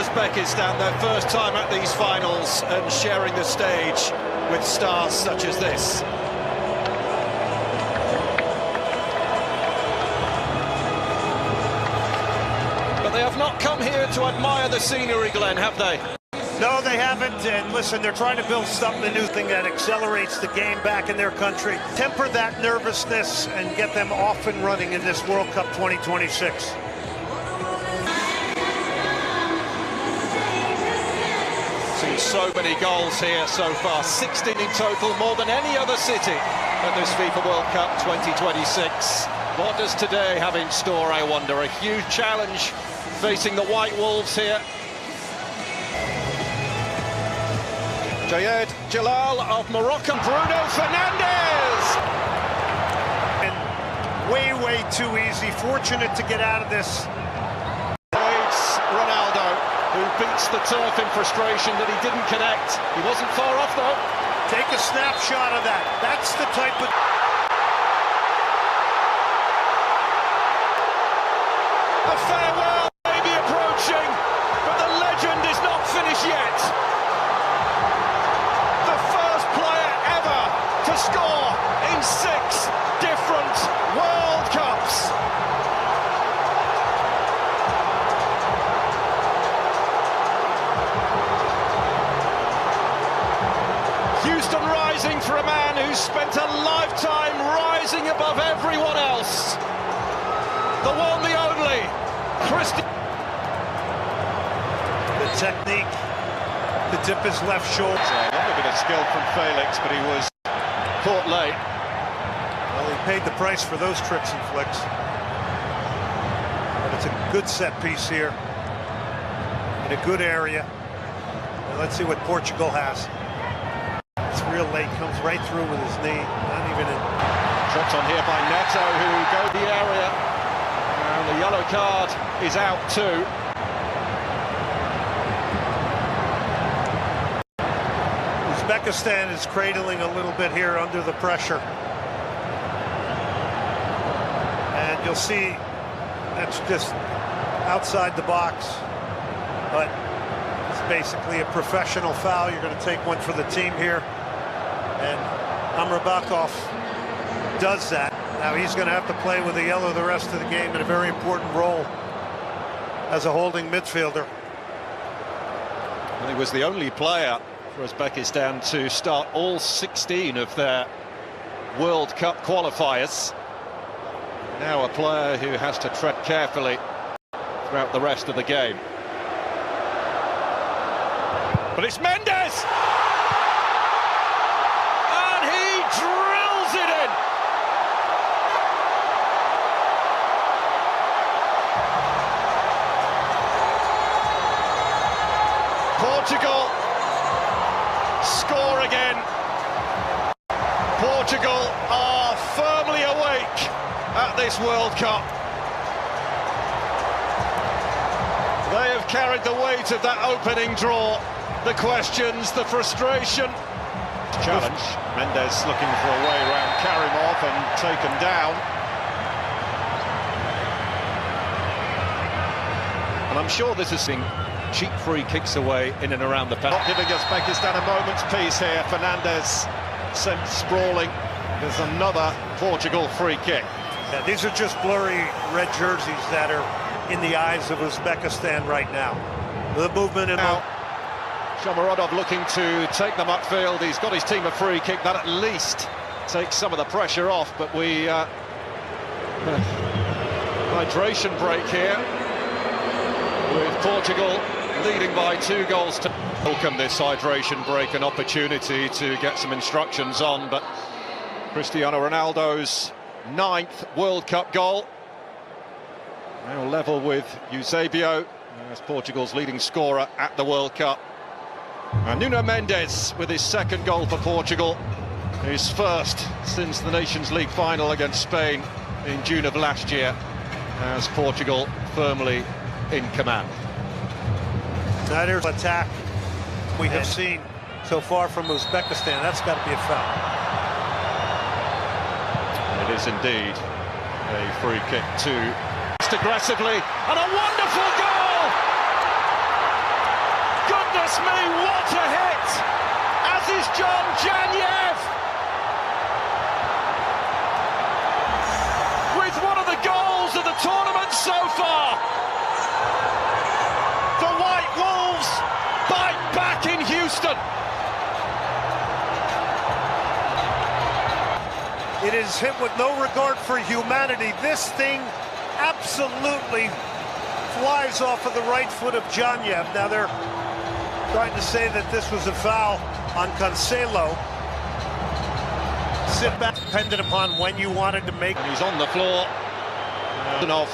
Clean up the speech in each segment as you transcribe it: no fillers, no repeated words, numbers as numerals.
Uzbekistan, their first time at these finals and sharing the stage with stars such as this. But they have not come here to admire the scenery, Glenn, have they? No, they haven't, and listen, they're trying to build something, a new thing that accelerates the game back in their country. Temper that nervousness and get them off and running in this World Cup 2026. Seen so many goals here so far, 16 in total, more than any other city at this FIFA World Cup 2026. What does today have in store, I wonder? A huge challenge facing the White Wolves here. Jayed Jalal of Morocco, Bruno Fernandes! And way too easy, fortunate to get out of this. It's Ronaldo, who beats the turf in frustration that he didn't connect. He wasn't far off though. Take a snapshot of that. That's the type of... A farewell may be approaching, but the legend is not finished yet. To score in 6 different World Cups. Houston rising for a man who's spent a lifetime rising above everyone else. The one, the only, The technique to dip his left shoulder. A little bit of skill from Felix, but he was caught late. Well, he paid the price for those tricks and flicks. But it's a good set piece here in a good area. Now let's see what Portugal has. It's real late, comes right through with his knee, not even in. Dropped on here by Neto, who go the area. And the yellow card is out too. Uzbekistan is cradling a little bit here under the pressure. And you'll see that's just outside the box. But it's basically a professional foul. You're going to take one for the team here. And Amrabatov does that. Now he's going to have to play with the yellow the rest of the game in a very important role as a holding midfielder. And he was the only player for Uzbekistan to start all 16 of their World Cup qualifiers. Now a player who has to tread carefully throughout the rest of the game. But it's Mendes! And he drills it in! Portugal score again. Portugal are firmly awake at this World Cup. They have carried the weight of that opening draw. The questions, the frustration. Challenge. Mendes looking for a way around Karimov and taken down. And I'm sure this is being cheap free kicks away in and around the penalty. Not giving Uzbekistan a moment's peace here. Fernandes sent sprawling. There's another Portugal free kick. Yeah, these are just blurry red jerseys that are in the eyes of Uzbekistan right now. The movement in now, Shomurodov looking to take them upfield. He's got his team a free kick. That at least takes some of the pressure off. But we hydration break here with Portugal leading by 2 goals to welcome this hydration break, an opportunity to get some instructions on. But Cristiano Ronaldo's 9th World Cup goal, now level with Eusebio as Portugal's leading scorer at the World Cup. And Nuno Mendes with his 2nd goal for Portugal, his first since the Nations League final against Spain in June of last year, as Portugal firmly in command. Now there's an attack we have seen so far from Uzbekistan. That's got to be a foul. It is indeed a free kick to aggressively, and a wonderful goal! goodness me, what a hit! As is John Janyev! With one of the goals of the tournament so far! The White Wolves bite back in Houston! It is hit with no regard for humanity. This thing absolutely flies off of the right foot of Janyev. Now they're trying to say that this was a foul on Cancelo. Sit back, dependent upon when you wanted to make. He's on the floor. Ronaldo!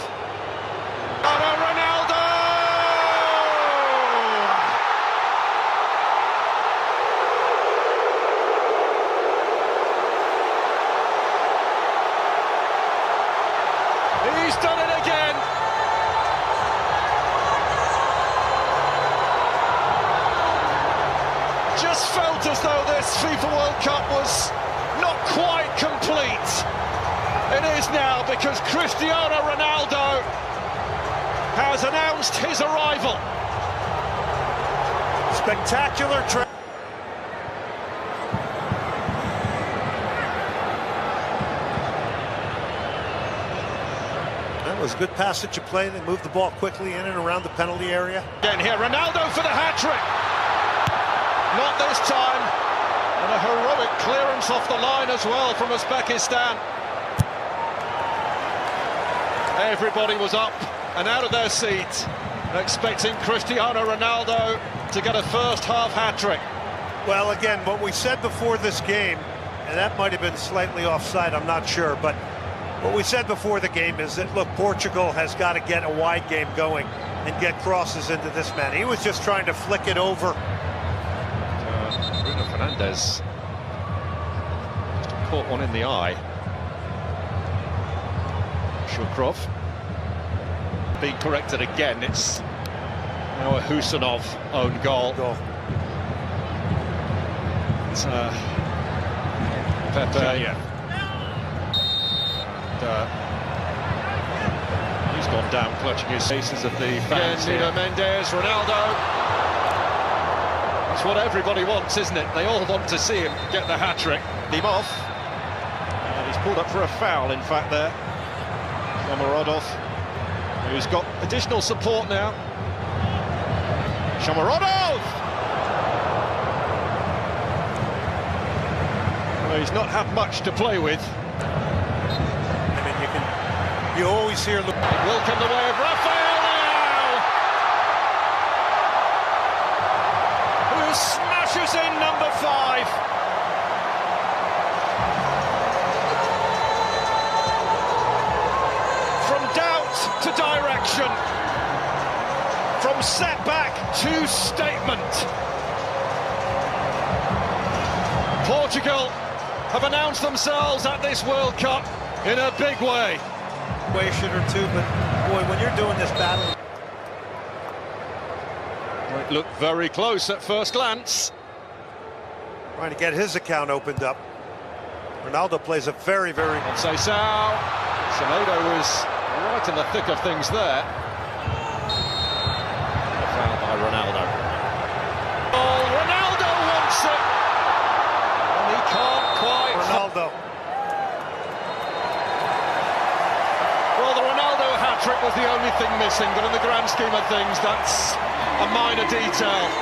He's done it again. Just felt as though this FIFA World Cup was not quite complete. It is now, because Cristiano Ronaldo has announced his arrival. Spectacular trip. That was a good passage of play. They moved the ball quickly in and around the penalty area. Again here, Ronaldo for the hat-trick. Not this time. And a heroic clearance off the line as well from Uzbekistan. Everybody was up and out of their seats, expecting Cristiano Ronaldo to get a first-half hat-trick. Well, again, what we said before this game, and that might have been slightly offside, I'm not sure, but what we said before the game is that, look, Portugal has got to get a wide game going and get crosses into this man. He was just trying to flick it over. Bruno Fernandes caught one in the eye. Shukrov being corrected again. It's now a Husanov own goal. It's Pepe. Yeah. And he's gone down, clutching his faces of the fans. Nuno Mendes, Ronaldo. That's what everybody wants, isn't it? They all want to see him get the hat-trick. Him off. And he's pulled up for a foul, in fact, there. Shomurodov, who's got additional support now. Shomurodov! Well, he's not had much to play with. I mean, you always hear... It will come the way of Rafael now! Who smashes in number 5. To direction, from setback to statement. Portugal have announced themselves at this World Cup in a big way. Situation or two, but boy, when you're doing this battle, It looked very close at first glance. Trying to get his account opened up. Ronaldo plays a very, very... Semedo was right in the thick of things there. A foul by Ronaldo. Oh, Ronaldo wants it! And he can't quite... Ronaldo. Well, the Ronaldo hat-trick was the only thing missing, but in the grand scheme of things, that's a minor detail.